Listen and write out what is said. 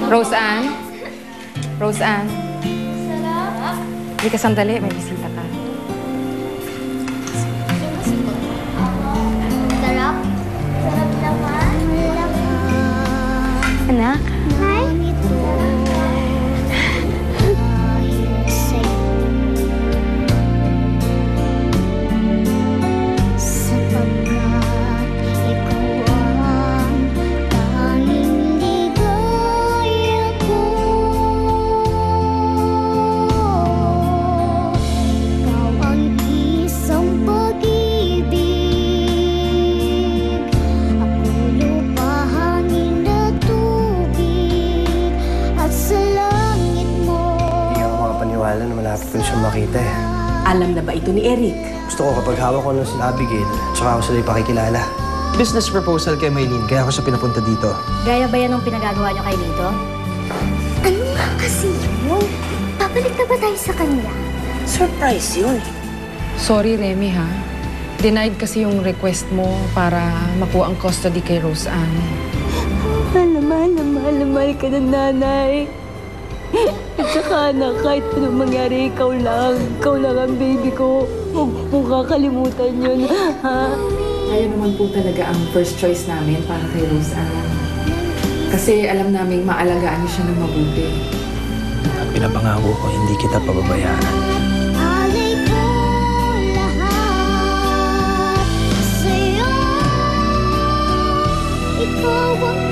Roseanne? Roseanne? Hindi ka sandali, may bisita ka. Sarap. Sarap naman. Anak? Hi. Na malapit ko siya makita eh. Alam na ba ito ni Eric? Gusto ko kapag hawak ko ng sila Abigail, tsaka ako sila ipakikilala. Business proposal kay Maylene, kaya ako siya pinapunta dito. Gaya ba yan ang pinagagawa niyo kay Lito? Ano nga kasi yun? Babalik na ba tayo sa kanya? Surprise yun. Sorry, Remy, ha? Denied kasi yung request mo para makuha ang custody kay Roseanne. Mahal na mahal ka ng nanay. At saka anak, kahit anong mangyari, ikaw lang ang baby ko. Huwag mo kakalimutan yun, ha? Ayaw naman po talaga ang first choice namin para kay Roseanne. Kasi alam naming maalagaan niyo siya ng mabuti. At pinapangako ko, hindi kita pababayaan. Alay ko lahat sa'yo. Ikaw ang